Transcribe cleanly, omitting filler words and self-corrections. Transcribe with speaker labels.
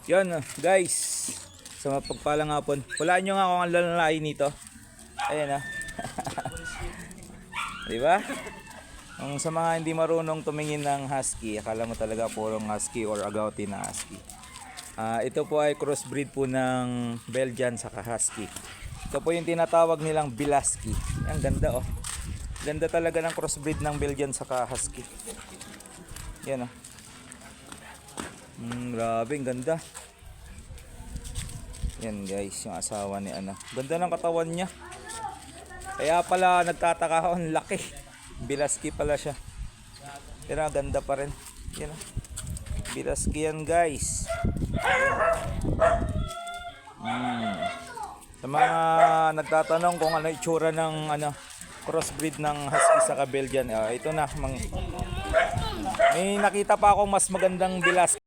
Speaker 1: Yan guys, sa mapagpalang hapon. Walaan nyo nga kung ang lalaki nito. Ayan diba? Kung sa mga hindi marunong tumingin ng husky, akala mo talaga purong husky or agouti na husky. Ito po ay crossbreed po ng Belgian saka husky. Ito po yung tinatawag nilang Bilasky. Ang ganda oh. Ganda talaga ng crossbreed ng Belgian saka husky. Yan oh. Grabe, ang ganda. Yan guys, yung asawa ni Ana. Ganda ng katawan niya. Kaya pala nagtataka ako, ang laki. Bilasky pala siya. Pero ganda pa rin. Yan oh. Bilasky yan guys. Sa mga nagtatanong kung ano itsura ng crossbreed ng husky sa Belgian, ito na may nakita pa akong mas magandang Bilasky.